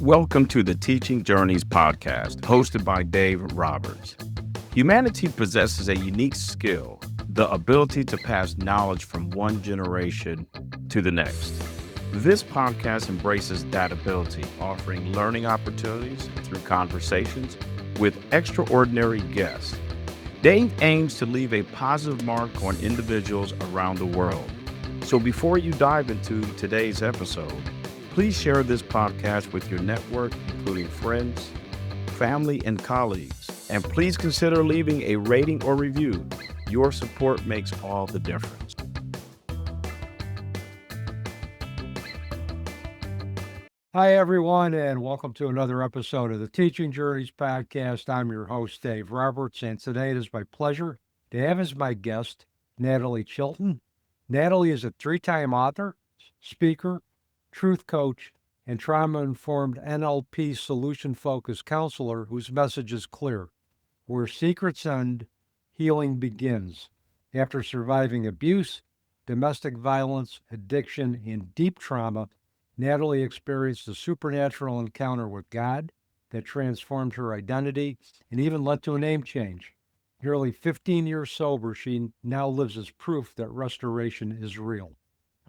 Welcome to the Teaching Journeys podcast, hosted by Dave Roberts. Humanity possesses a unique skill, the ability to pass knowledge from one generation to the next. This podcast embraces that ability, offering learning opportunities through conversations with extraordinary guests. Dave aims to leave a positive mark on individuals around the world. So before you dive into today's episode, please share this podcast with your network, including friends, family, and colleagues. And please consider leaving a rating or review. Your support makes all the difference. Hi, everyone, and welcome to another episode of the Teaching Journeys podcast. I'm your host, Dave Roberts, and today it is my pleasure to have as my guest, Nattolie Chilton. Nattolie is a three-time author, speaker, truth coach, and trauma-informed NLP Solution Focused counselor whose message is clear. Where secrets end, healing begins. After surviving abuse, domestic violence, addiction, and deep trauma, Nattolie experienced a supernatural encounter with God that transformed her identity and even led to a name change. Nearly 15 years sober, she now lives as proof that restoration is real.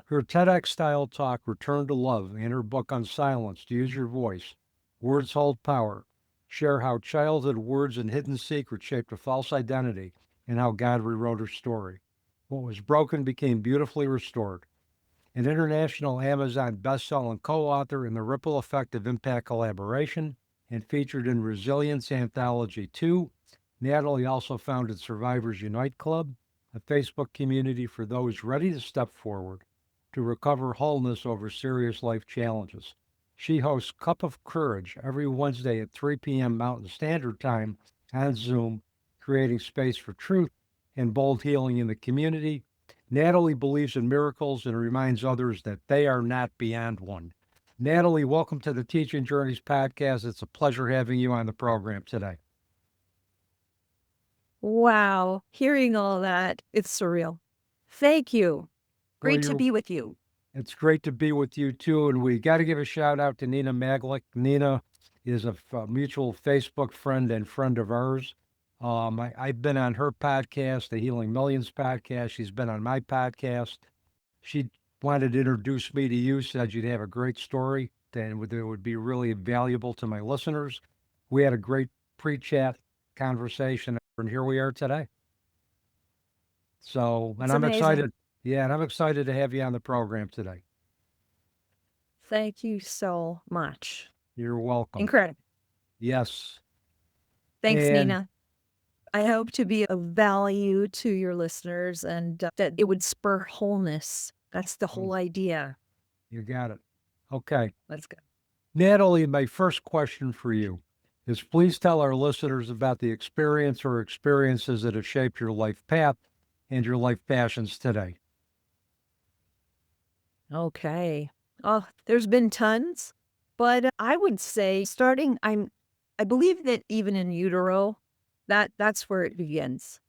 Her TEDx-style talk, Return to Love, and her book on silence, To Use Your Voice, Words Hold Power, share how childhood words and hidden secrets shaped a false identity and how God rewrote her story. What was broken became beautifully restored. An international Amazon best-selling co-author in the Ripple Effect of Impact collaboration and featured in Resilience Anthology 2, Nattolie also founded Survivors Unite Club, a Facebook community for those ready to step forward to recover wholeness over serious life challenges. She hosts Cup of Courage every Wednesday at 3 p.m. Mountain Standard Time on Zoom, creating space for truth and bold healing in the community. Nattolie believes in miracles and reminds others that they are not beyond one. Nattolie, welcome to the Teaching Journeys podcast. It's a pleasure having you on the program today. Wow. Hearing all that, it's surreal. Thank you. Great to be with you. It's great to be with you too. And we got to give a shout out to Nina Maglick. Nina is a mutual Facebook friend and friend of ours. I've been on her podcast, the Healing Millions podcast. She's been on my podcast. She wanted to introduce me to you, said you'd have a great story and it would be really valuable to my listeners. We had a great pre-chat conversation, and here we are today. So, and It's I'm amazing. excited. Yeah, and I'm excited to have you on the program today. Thank you so much. You're welcome. Incredible. Yes. Thanks, And Nina. I hope to be of value to your listeners and that it would spur wholeness. That's the whole idea. you got it. Okay. Let's go. Nattolie, my first question for you is please tell our listeners about the experience or experiences that have shaped your life path and your life passions today. Okay. Oh, there's been tons, but I would say starting, I believe that even in utero, that's where it begins.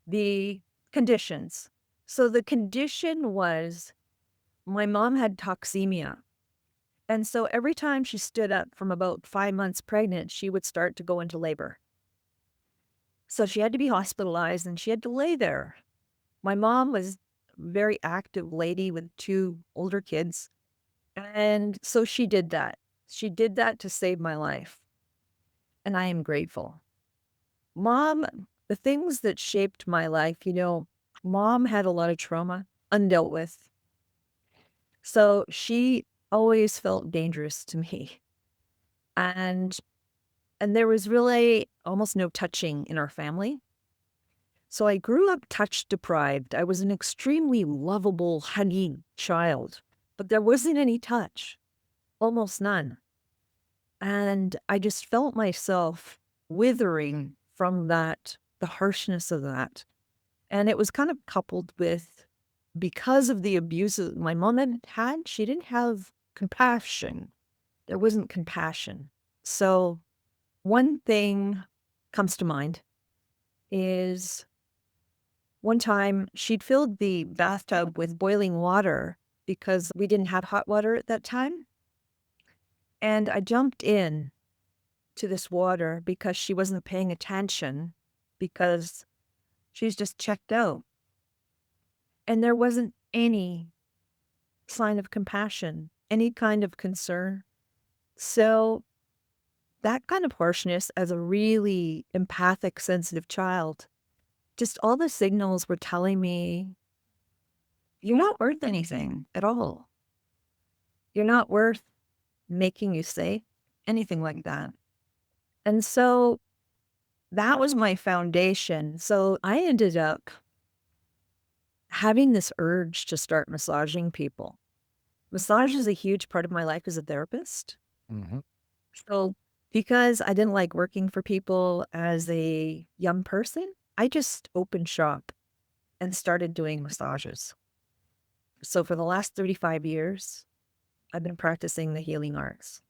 The conditions. So the condition was my mom had toxemia. And so every time she stood up from about 5 months pregnant, she would start to go into labor. So she had to be hospitalized and she had to lay there. My mom was a very active lady with 2 older kids. And so she did that. She did that to save my life. And I am grateful. Mom, the things that shaped my life, Mom had a lot of trauma undealt with. So she always felt dangerous to me. And there was really almost no touching in our family. So I grew up touch deprived. I was an extremely lovable, hugging child, but there wasn't any touch, almost none. And I just felt myself withering from that, the harshness of that. And it was kind of coupled with, because of the abuse my mom had, she didn't have compassion. There wasn't compassion. So one thing comes to mind is one time she'd filled the bathtub with boiling water because we didn't have hot water at that time. And I jumped in to this water because she wasn't paying attention, because she's just checked out. And there wasn't any sign of compassion, any kind of concern. So that kind of harshness, as a really empathic, sensitive child, just all the signals were telling me, you're not worth anything at all. You're not worth making you safe, anything like that. And so that was my foundation. So I ended up having this urge to start massaging people. Massage is a huge part of my life as a therapist. Mm-hmm. So because I didn't like working for people as a young person, I just opened shop and started doing massages. So for the last 35 years, I've been practicing the healing arts.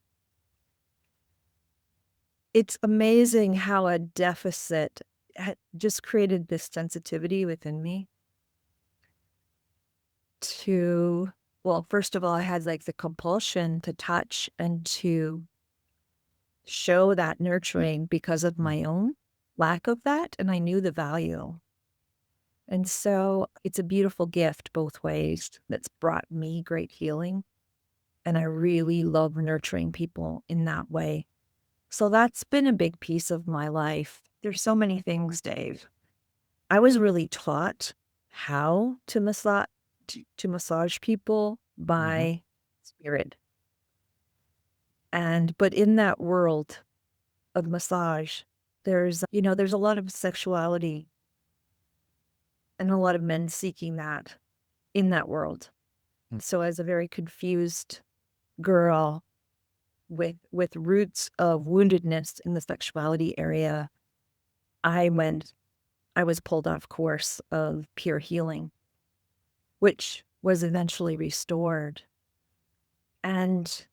It's amazing how a deficit just created this sensitivity within me to, well, first of all, I had like the compulsion to touch and to show that nurturing because of my own lack of that. And I knew the value. And so it's a beautiful gift both ways that's brought me great healing. And I really love nurturing people in that way. So that's been a big piece of my life. There's so many things, Dave. I was really taught how to massage people by spirit. But in that world of massage, there's a lot of sexuality and a lot of men seeking that in that world. So as a very confused girl with roots of woundedness in the sexuality area, I was pulled off course of pure healing, which was eventually restored. And,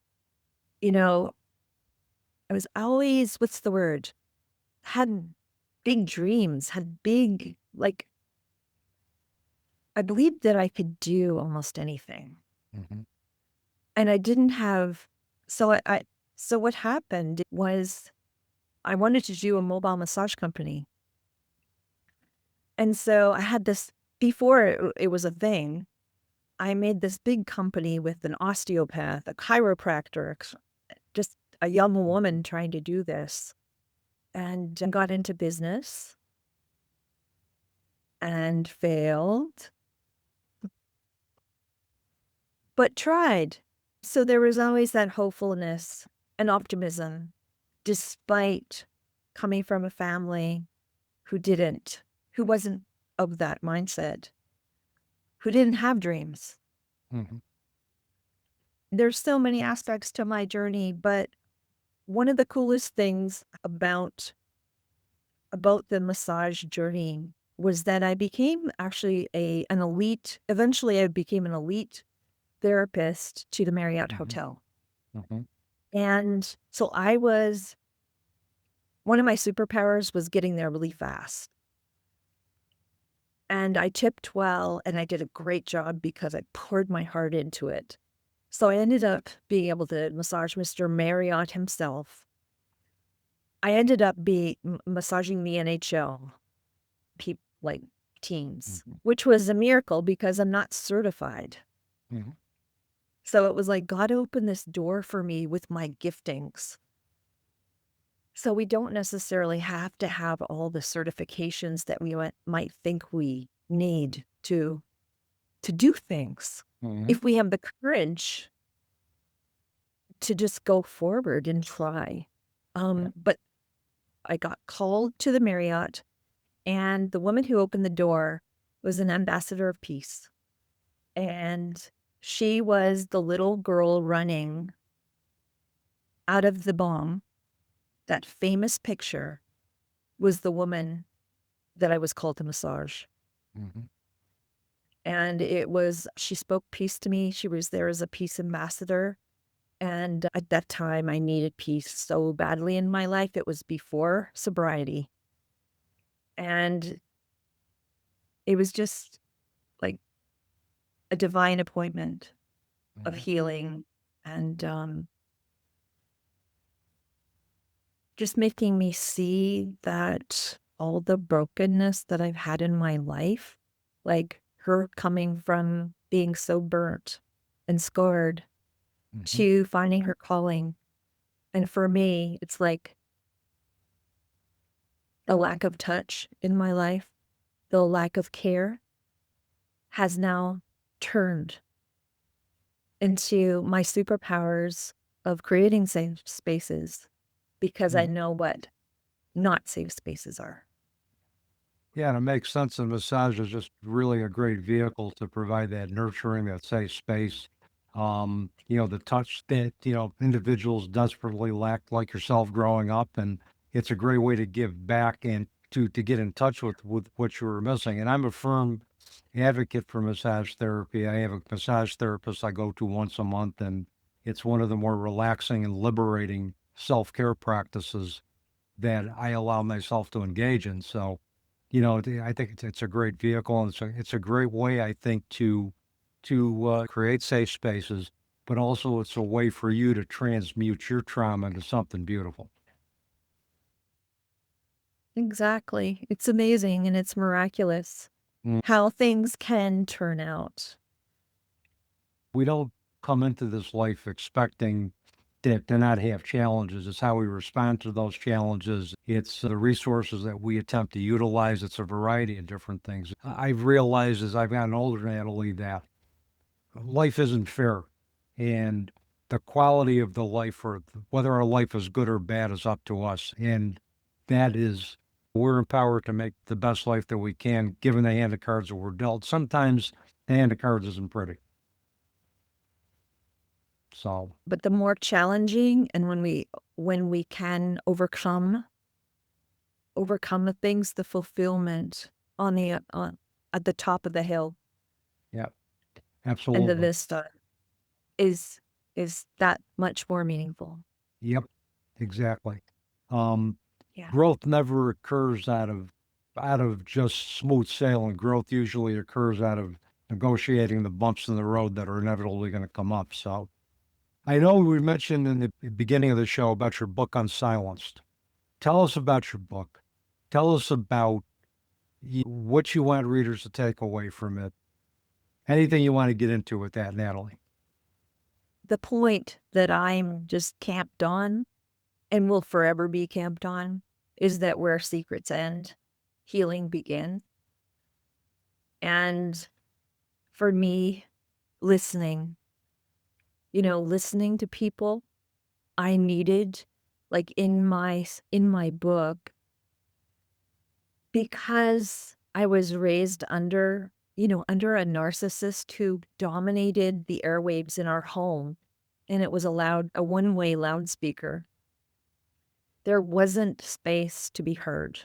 I was always, what's the word? Had big dreams, had big, I believed that I could do almost anything. Mm-hmm. And I didn't have, so what happened was I wanted to do a mobile massage company. And so I had this, before it was a thing, I made this big company with an osteopath, a chiropractor, just a young woman trying to do this, and got into business and failed, but tried. So there was always that hopefulness and optimism, despite coming from a family who wasn't of that mindset, who didn't have dreams. Mm-hmm. There's so many aspects to my journey, but one of the coolest things about the massage journey was that I became actually eventually I became an elite therapist to the Marriott Hotel. Mm-hmm. And so one of my superpowers was getting there really fast. And I tipped well, and I did a great job because I poured my heart into it. So I ended up being able to massage Mr. Marriott himself. I ended up massaging the NHL teams, which was a miracle because I'm not certified. Mm-hmm. So it was like God opened this door for me with my giftings. So we don't necessarily have to have all the certifications that we might think we need to do things. Mm-hmm. If we have the courage to just go forward and try. But I got called to the Marriott, and the woman who opened the door was an ambassador of peace. And she was the little girl running out of the bomb. That famous picture was the woman that I was called to massage. Mm-hmm. And she spoke peace to me. She was there as a peace ambassador. And at that time, I needed peace so badly in my life. It was before sobriety. And it was just like a divine appointment of healing. And just making me see that all the brokenness that I've had in my life, like her coming from being so burnt and scarred to finding her calling. And for me, it's like the lack of touch in my life, the lack of care has now turned into my superpowers of creating safe spaces because I know what not safe spaces are. Yeah, and it makes sense. And massage is just really a great vehicle to provide that nurturing, that safe space. The touch that, individuals desperately lack, like yourself growing up. And it's a great way to give back and to get in touch with what you were missing. And I'm a firm advocate for massage therapy. I have a massage therapist I go to once a month, and it's one of the more relaxing and liberating self-care practices that I allow myself to engage in. So, I think it's a great vehicle, and it's a great way, I think, to create safe spaces, but also it's a way for you to transmute your trauma into something beautiful. Exactly. It's amazing and it's miraculous Mm. how things can turn out. We don't come into this life expecting to not have challenges. It's how we respond to those challenges. It's the resources that we attempt to utilize. It's a variety of different things. I've realized as I've gotten older, Natalie, that life isn't fair. And the quality of the life, or whether our life is good or bad, is up to us. And that is, we're empowered to make the best life that we can, given the hand of cards that we're dealt. Sometimes the hand of cards isn't pretty. So, But the more challenging and when we can overcome the things, the fulfillment on the at the top of the hill yeah, and the absolutely. vista is that much more meaningful. Yep, exactly. Um, Yeah. Growth never occurs out of just smooth sailing. Growth usually occurs out of negotiating the bumps in the road that are inevitably going to come up. So I know we mentioned in the beginning of the show about your book Unsilenced. Tell us about your book. Tell us about what you want readers to take away from it. Anything you want to get into with that, Natalie? The point that I'm just camped on and will forever be camped on is that where secrets end, healing begins. And for me, listening to people, I needed, like in my book, because I was raised under a narcissist who dominated the airwaves in our home, and it was a one-way loudspeaker. There wasn't space to be heard.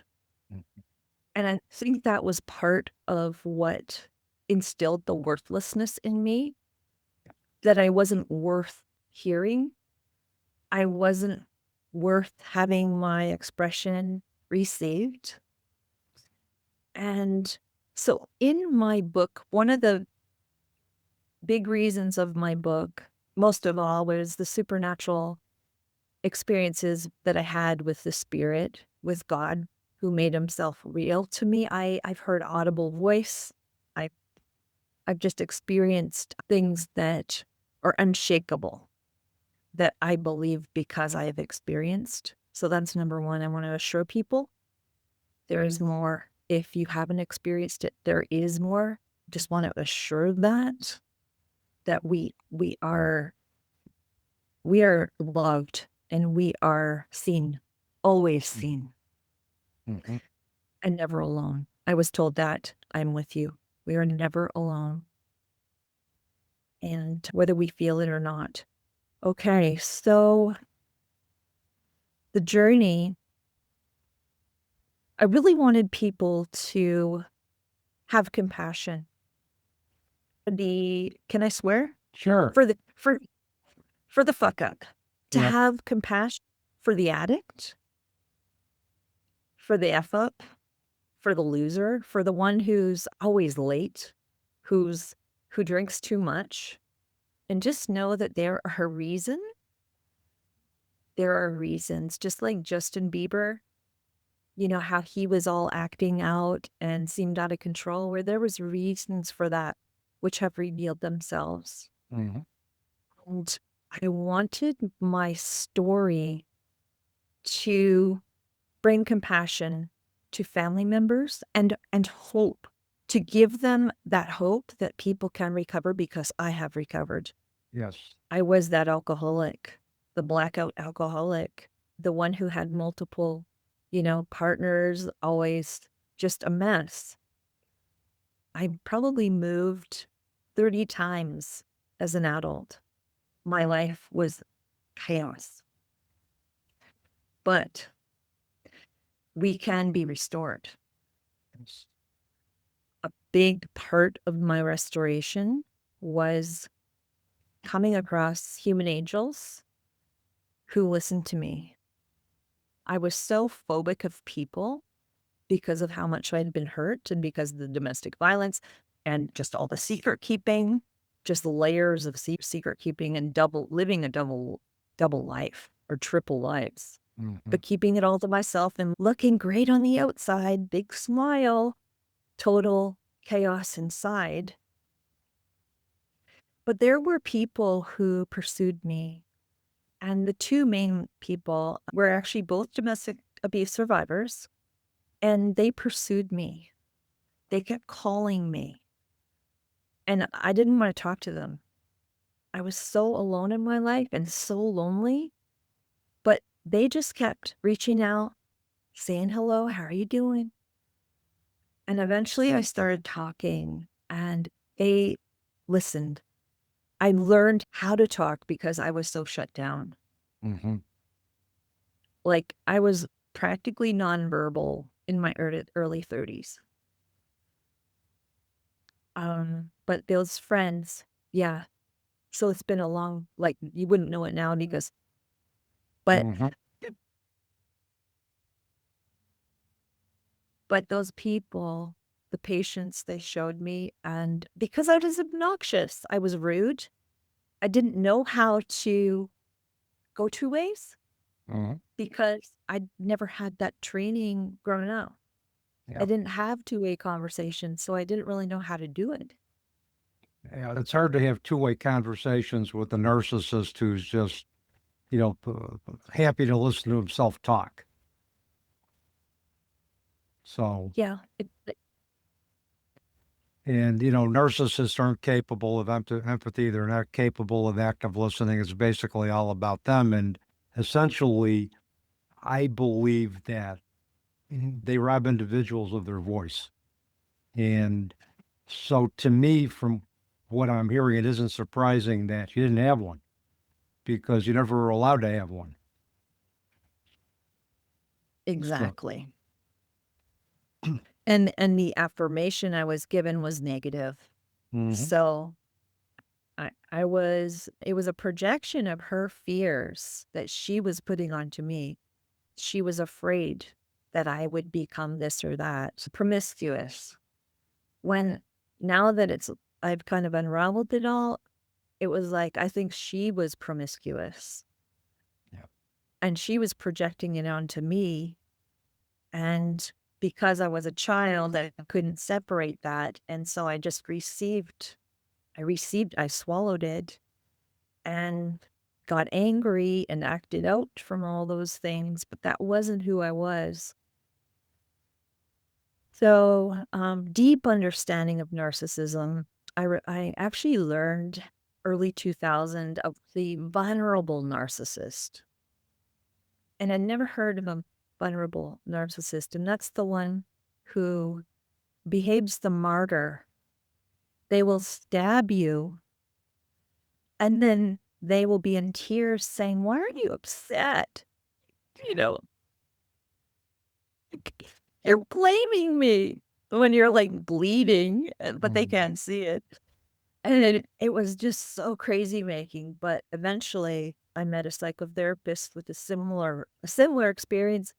And I think that was part of what instilled the worthlessness in me, that I wasn't worth hearing. I wasn't worth having my expression received. And so in my book, one of the big reasons of my book, most of all, was the supernatural experiences that I had with the spirit, with God, who made himself real to me. I've heard audible voice. I I've just experienced things that are unshakable that I believe because I have experienced. So that's number one. I want to assure people there is more. If you haven't experienced it, there is more. Just want to assure that we are loved and we are seen, always seen, Mm-hmm. and never alone. I was told that. I'm with you. We are never alone. And whether we feel it or not. Okay, so the journey, I really wanted people to have compassion. Can I swear? Sure. For the fuck up. To Yep. have compassion for the addict, for the F up, for the loser, for the one who's always late, who drinks too much, and just know that there are a reason. there are reasons, just like Justin Bieber, how he was all acting out and seemed out of control, where there was reasons for that, which have revealed themselves. Mhm. And I wanted my story to bring compassion to family members and hope, to give them that hope that people can recover, because I have recovered. Yes. I was that alcoholic, the blackout alcoholic, the one who had multiple, partners, always just a mess. I probably moved 30 times as an adult. My life was chaos. But we can be restored. Yes. A big part of my restoration was coming across human angels who listened to me. I was so phobic of people because of how much I'd been hurt and because of the domestic violence and just all the secret keeping, just the layers of secret keeping and living a double life or triple lives. Mhm. But keeping it all to myself and looking great on the outside, big smile, total chaos inside. But there were people who pursued me. And the two main people were actually both domestic abuse survivors. And they pursued me. They kept calling me. And I didn't want to talk to them. I was so alone in my life and so lonely. But they just kept reaching out, saying hello, how are you doing? And eventually I started talking and they listened. I learned how to talk because I was so shut down. Mhm. Like I was practically nonverbal in my early 30s. But those friends, yeah. So it's been a long, like you wouldn't know it now because, but Mhm. those people, the patience they showed me, and because I was obnoxious, I was rude. I didn't know how to go two ways Mhm. because I never had that training growing up. Yeah. I didn't have two-way conversations, so I didn't really know how to do it. Yeah, it's hard to have two-way conversations with a narcissist who's just, happy to listen to himself talk. So, Yeah, and narcissists aren't capable of empathy. They're not capable of active listening. It's basically all about them. And essentially, I believe that they rob individuals of their voice. And so to me, from what I'm hearing, it isn't surprising that you didn't have one because you never were allowed to have one. So, exactly. And the affirmation I was given was negative. mhm. So it was a projection of her fears that she was putting onto me. She was afraid that I would become this or that, promiscuous. When now that I've kind of unraveled it all, it was like, I think she was promiscuous. Yeah. And she was projecting it onto me. And because I was a child, I couldn't separate that. And so I just I swallowed it and got angry and acted out from all those things, but that wasn't who I was. So, deep understanding of narcissism. I actually learned early 2000 of the vulnerable narcissist. And I'd never heard of a vulnerable narcissist. And that's the one who behaves the martyr. They will stab you and then they will be in tears saying, "Why are you upset? You know, you're blaming me," when you're like bleeding, but they Mhm. can't see it. And it was just so crazy making. But eventually I met a psychotherapist with a similar experience.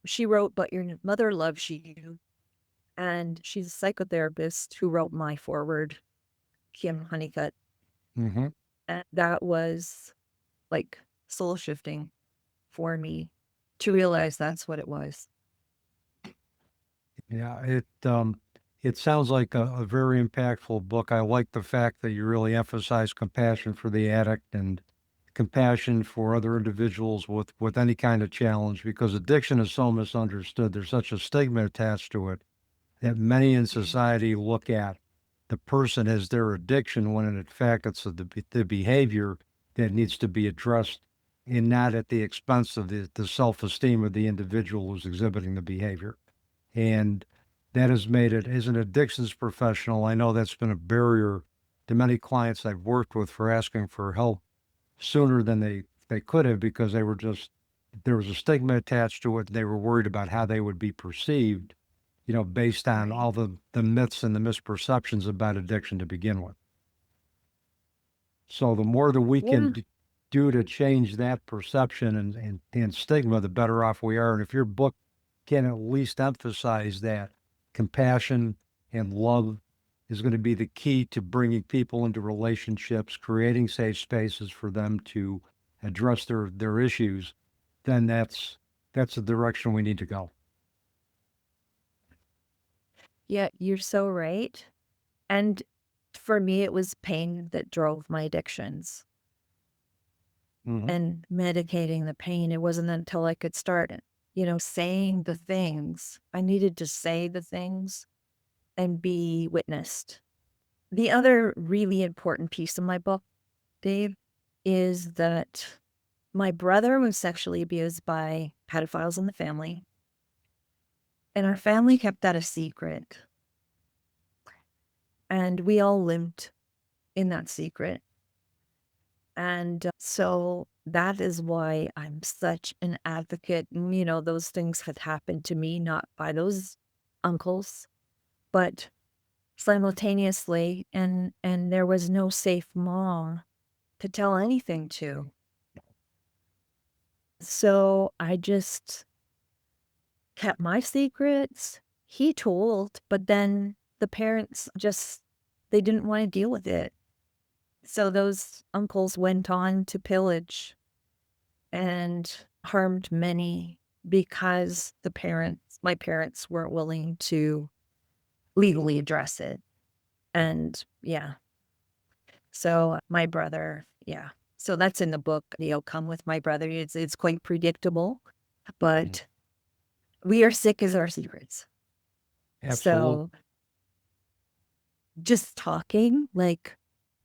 She wrote, "But Your Mother Loves You." And she's a psychotherapist who wrote my foreword, Kim Honeycutt. Mhm. And that was like soul shifting. for me to realize that's what it was. Yeah, it sounds like a very impactful book. I like the fact that you really emphasize compassion for the addict and compassion for other individuals with any kind of challenge, because addiction is so misunderstood. There's such a stigma attached to it that many in society look at the person as their addiction, when in fact it's the behavior that needs to be addressed, and not at the expense of the self-esteem of the individual who's exhibiting the behavior. And that has made it, as an addictions professional, I know that's been a barrier to many clients I've worked with for asking for help sooner than they could have, because they were just, there was a stigma attached to it. They were worried about how they would be perceived, based on Right. all the myths and the misperceptions about addiction to begin with. So the more that we can Yeah. do to change that perception and stigma, the better off we are. And if your book can at least emphasize that compassion and love is going to be the key to bringing people into relationships, creating safe spaces for them to address their issues, then that's the direction we need to go. Yeah, you're so right. And for me, it was pain that drove my addictions Hmm. and medicating the pain. It wasn't until I could start, saying the things. I needed to say the things and be witnessed. The other really important piece of my book, Dave, is that my brother was sexually abused by pedophiles in the family, and our family kept that a secret. And we all lived in that secret. And so that is why I'm such an advocate. Those things had happened to me, not by those uncles, but simultaneously. And there was no safe mom to tell anything to. So I just kept my secrets. He told, but then the parents just, they didn't want to deal with it. So those uncles went on to pillage and harmed many because my parents weren't willing to legally address it. And yeah, so my brother, yeah. So that's in the book, the outcome with my brother. It's quite predictable, but we are sick as our secrets. Absolutely. So just talking, like,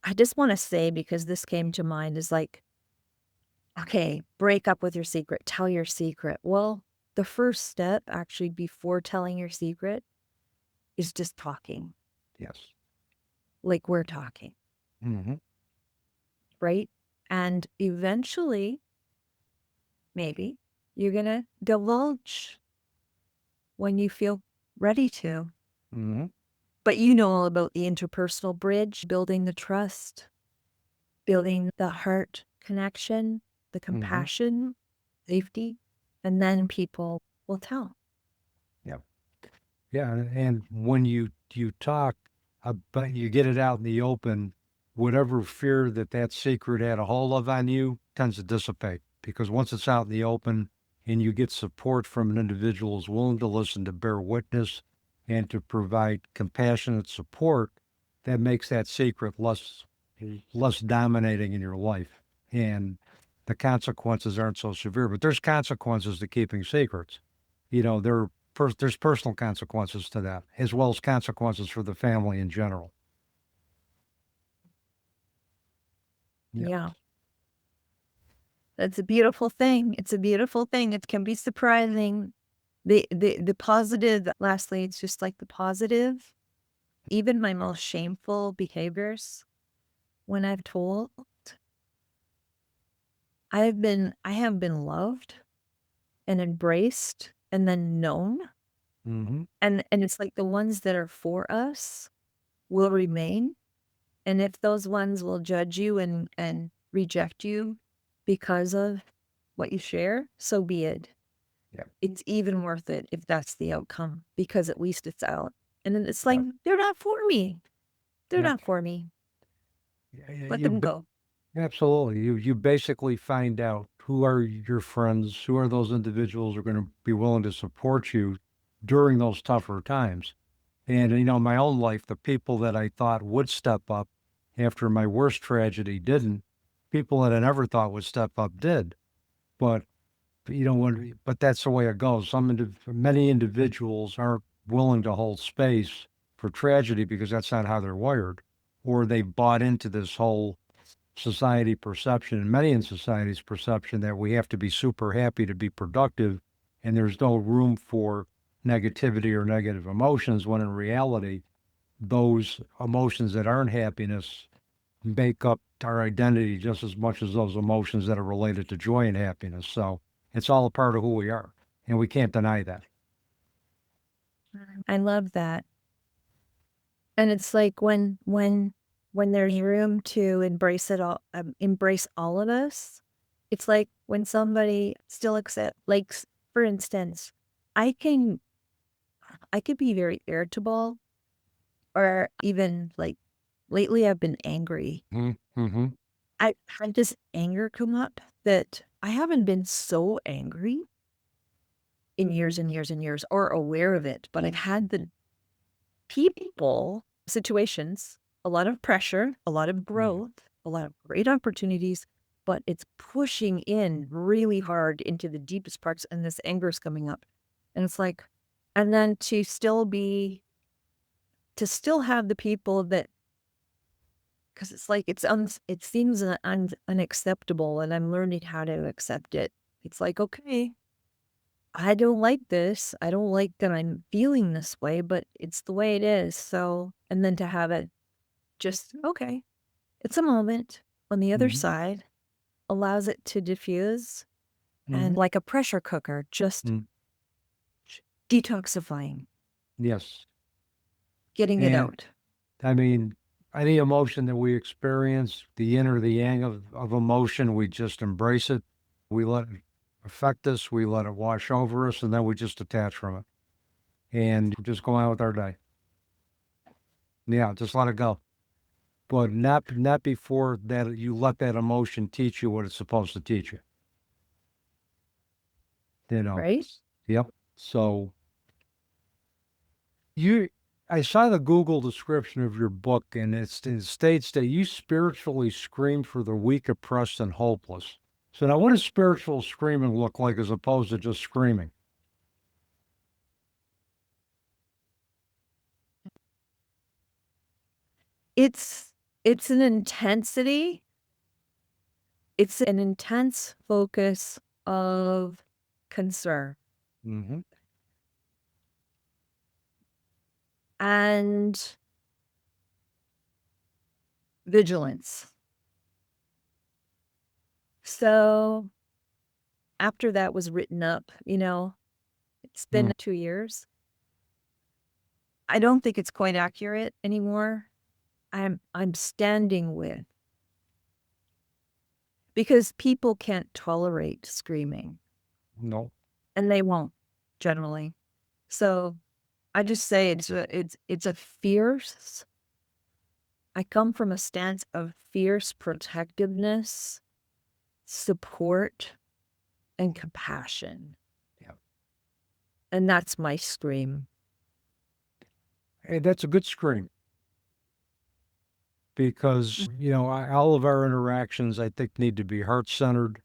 I just want to say, because this came to mind, is like, okay, break up with your secret, tell your secret. Well, the first step actually before telling your secret is just talking, Yes. like we're talking, Hmm. right? And eventually, maybe you're going to divulge when you feel ready to. Hmm. But you know all about the interpersonal bridge, building the trust, building the heart connection, the Hmm. compassion, safety, and then people will tell. Yeah. Yeah. And when you talk about, you get it out in the open, whatever fear that secret had a hold of on you tends to dissipate, because once it's out in the open and you get support from an individual who's willing to listen, to bear witness, and to provide compassionate support, that makes that secret less dominating in your life. And the consequences aren't so severe. But there's consequences to keeping secrets. There's personal consequences to that, as well as consequences for the family in general. Yeah. Yeah. That's a beautiful thing. It's a beautiful thing. It can be surprising. The positive, lastly, it's just like the positive. Even my most shameful behaviors, when I've told, I have been loved and embraced and then known. Mm-hmm. And it's like the ones that are for us will remain. And if those ones will judge you and reject you because of what you share, so be it. Yeah. It's even worth it if that's the outcome, because at least it's out. And then it's like, Yeah. they're not for me. They're Yeah. not for me. Yeah, Let them go. absolutely. You basically find out who are your friends, who are those individuals who are going to be willing to support you during those tougher times. And, in my own life, the people that I thought would step up after my worst tragedy didn't. People that I never thought would step up did. But, but that's the way it goes. Many individuals aren't willing to hold space for tragedy because that's not how they're wired, or they bought into this whole society perception, and many in society's perception, that we have to be super happy to be productive, and there's no room for negativity or negative emotions, when in reality, those emotions that aren't happiness make up our identity just as much as those emotions that are related to joy and happiness. So it's all a part of who we are, and we can't deny that. I love that. And it's like when there's room to embrace it all, embrace all of us, it's like when somebody still accept, like, for instance, I could be very irritable, or even like lately I've been angry. Mm-hmm. I had this anger come up that I haven't been so angry in years and years and years, or aware of it, but I've had the people, situations, a lot of pressure, a lot of growth, a lot of great opportunities, but it's pushing in really hard into the deepest parts, and this anger is coming up. And it's like, and then to still have the people that, because it's like, it seems unacceptable, and I'm learning how to accept it. It's like, okay, I don't like this. I don't like that I'm feeling this way, but it's the way it is. So, and then to have it just, okay, it's a moment on the other side, allows it to diffuse, and like a pressure cooker, just detoxifying, Yes. getting it out. I mean, any emotion that we experience, the yin or the yang of emotion, we just embrace it. We let it affect us. We let it wash over us, and then we just detach from it and just go on with our day. Yeah, just let it go. But not before that you let that emotion teach you what it's supposed to teach you. Right? Yep. So I saw the Google description of your book, and it states that you spiritually scream for the weak, oppressed, and hopeless. So now, what does spiritual screaming look like as opposed to just screaming? It's an intensity. It's an intense focus of concern and vigilance. So after that was written up, it's been 2 years. I don't think it's quite accurate anymore. I'm standing with, because people can't tolerate screaming. No. And they won't, generally. So I just say it's a fierce, I come from a stance of fierce protectiveness, support, and compassion. Yeah. And that's my scream. Hey, that's a good scream. Because, all of our interactions, I think, need to be heart-centered,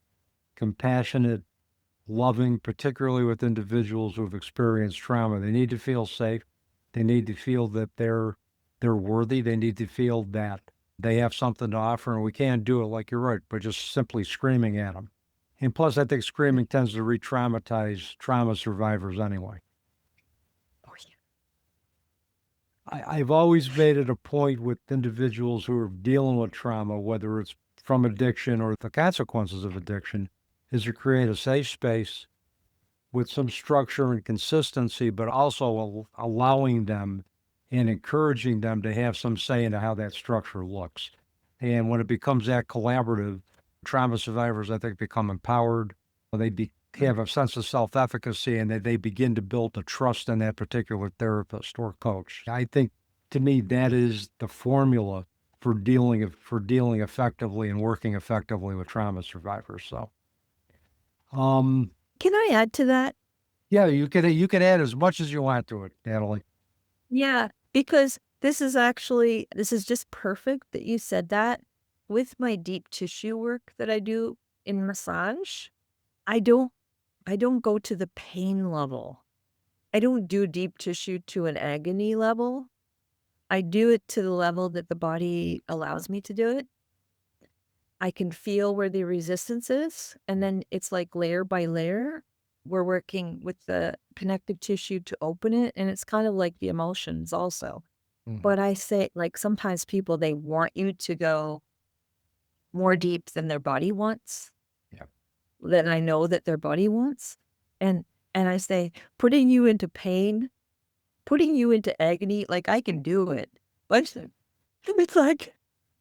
compassionate, loving, particularly with individuals who have experienced trauma. They need to feel safe. They need to feel that they're worthy. They need to feel that they have something to offer, and we can't do it, like you're right, by just simply screaming at them. And plus, I think screaming tends to re-traumatize trauma survivors anyway. Oh, yeah. I've always made it a point with individuals who are dealing with trauma, whether it's from addiction or the consequences of addiction, is to create a safe space with some structure and consistency, but also allowing them and encouraging them to have some say into how that structure looks. And when it becomes that collaborative, trauma survivors, I think, become empowered. They have a sense of self-efficacy, and they begin to build a trust in that particular therapist or coach. I think, to me, that is the formula for dealing effectively and working effectively with trauma survivors. So Can I add to that? Yeah, you can add as much as you want to it, Natalie. Yeah, because this is just perfect that you said that. With my deep tissue work that I do in massage, I don't I don't go to the pain level. I don't do deep tissue to an agony level. I do it to the level that the body allows me to do it. I can feel where the resistance is, and then it's like layer by layer. We're working with the connective tissue to open it, and it's kind of like the emotions also. Mhm. But I say, like, sometimes people, they want you to go more deep than their body wants, Yeah. than I know that their body wants. And and I say, putting you into pain, putting you into agony, like, I can do it. But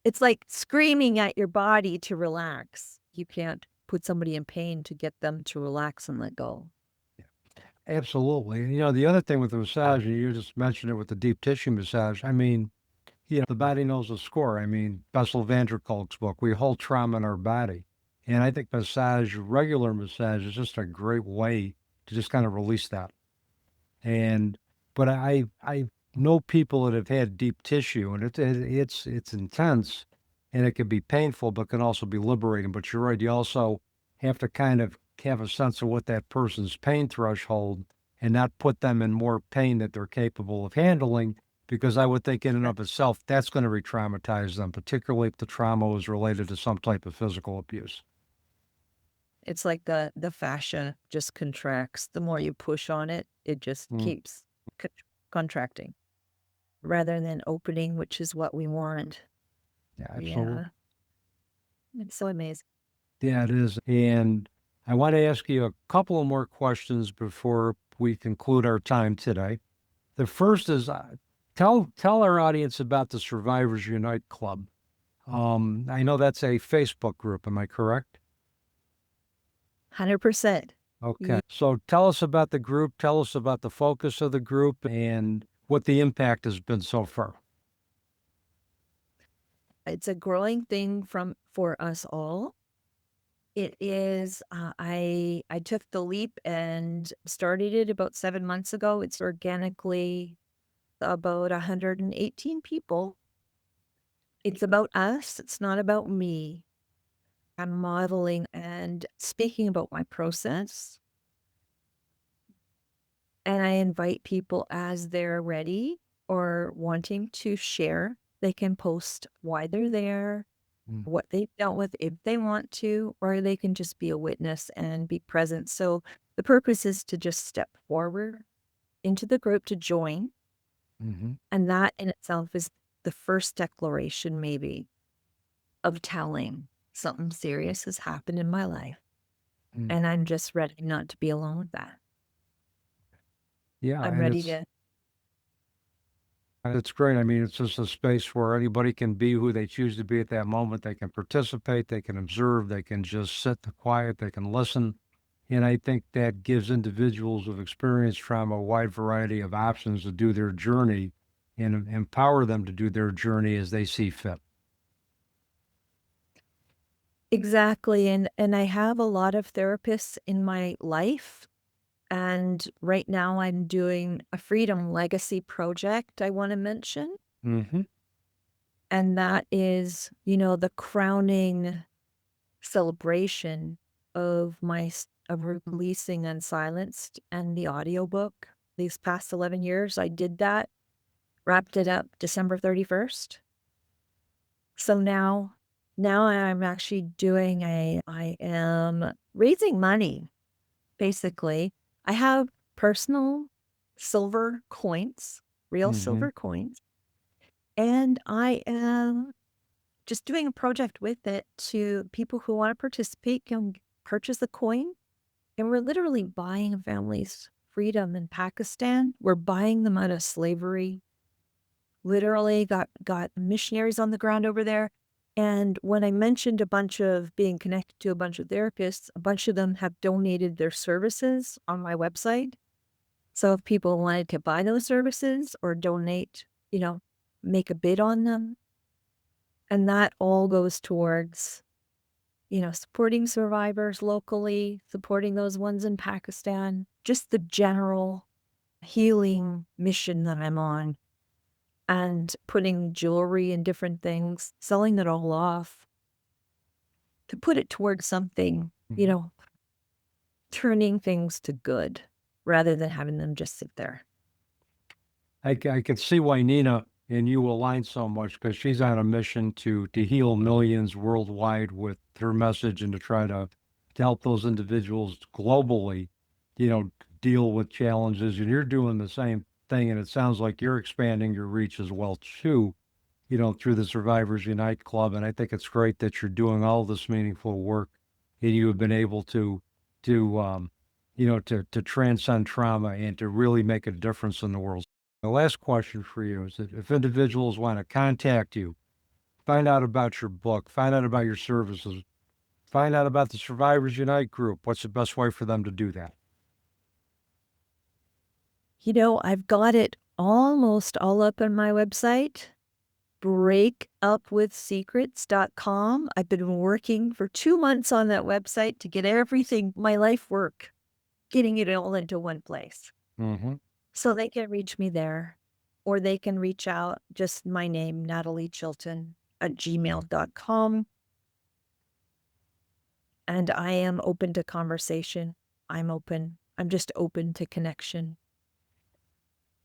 it's like screaming at your body to relax. You can't put somebody in pain to get them to relax and let go. Absolutely. And the other thing with the massage, and you just mentioned it with the deep tissue massage, I mean, the body knows the score. I mean, Bessel van der Kolk's book, we hold trauma in our body. And I think regular massage is just a great way to just kind of release that. And, but I know people that have had deep tissue, and it's intense, and it can be painful, but can also be liberating. But you're right, you also have to kind of have a sense of what that person's pain threshold, and not put them in more pain that they're capable of handling. Because I would think in and of itself, that's going to re-traumatize them, particularly if the trauma was related to some type of physical abuse. It's like the fascia just contracts. The more you push on it, it just Mm, keeps con- contracting rather than opening, which is what we want. yeah, absolutely. Yeah, it's so amazing. Yeah, it is. And I want to ask you a couple of more questions before we conclude our time today. The first is tell our audience about the Survivors Unite Club. I know that's a Facebook group. Am I correct? 100%. Okay. So tell us about the group. Tell us about the focus of the group and what the impact has been so far. It's a growing thing for us all. It is, I took the leap and started it about 7 months ago. It's organically about 118 people. It's about us. It's not about me. I'm modeling and speaking about my process. And I invite people as they're ready or wanting to share. They can post why they're there, Mm, what they've dealt with if they want to, or they can just be a witness and be present. So the purpose is to just step forward into the group to join. mm-hmm, And that in itself is the first declaration, maybe, of telling something serious has happened in my life. mm. And I'm just ready not to be alone with that. Yeah, I'm and ready to, it's great. I mean, it's just a space where anybody can be who they choose to be at that moment. They can participate, they can observe, they can just sit quiet, they can listen. And I think that gives individuals who've experienced trauma a wide variety of options to do their journey and empower them to do their journey as they see fit. exactly. And I have a lot of therapists in my life. And right now I'm doing a Freedom Legacy project I want to mention. Mm-hmm. And that is, the crowning celebration of of releasing Unsilenced and the audiobook. These past 11 years, I did that, wrapped it up December 31st. So now I'm actually I am raising money, basically. I have personal silver coins, real Mm-hmm. silver coins, and I am just doing a project with it to people who want to participate can purchase the coin. And we're literally buying a family's freedom in Pakistan. We're buying them out of slavery. Literally got missionaries on the ground over there. And when I mentioned a bunch of being connected to a bunch of therapists, a bunch of them have donated their services on my website. So if people wanted to buy those services or donate, make a bid on them, and that all goes towards supporting survivors locally, supporting those ones in Pakistan, just the general healing mission that I'm on, and putting jewelry and different things, selling it all off to put it towards something, turning things to good rather than having them just sit there. I can see why Nina and you align so much, because she's on a mission to heal millions worldwide with her message, and to try to help those individuals globally, deal with challenges. And you're doing the same thing, and it sounds like you're expanding your reach as well too, through the Survivors Unite Club. And I think it's great that you're doing all this meaningful work, and you have been able to transcend trauma and to really make a difference in the world. The last question for you is that if individuals want to contact you, find out about your book, find out about your services, find out about the Survivors Unite group, what's the best way for them to do that? I've got it almost all up on my website, breakupwithsecrets.com. I've been working for 2 months on that website to get everything, my life work, getting it all into one place. Mm-hmm. So they can reach me there, or they can reach out, just my name, Nattolie Chilton @gmail.com. And I am open to conversation. I'm just open to connection.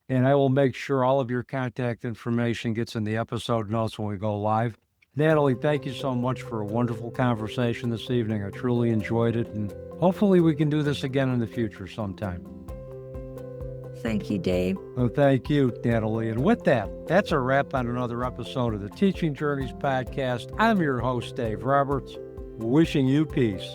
And I will make sure all of your contact information gets in the episode notes when we go live. Nattolie, thank you so much for a wonderful conversation this evening. I truly enjoyed it, and hopefully we can do this again in the future sometime. Thank you, Dave. Well, thank you, Nattolie. And with that, that's a wrap on another episode of the Teaching Journeys podcast. I'm your host, Dave Roberts, wishing you peace.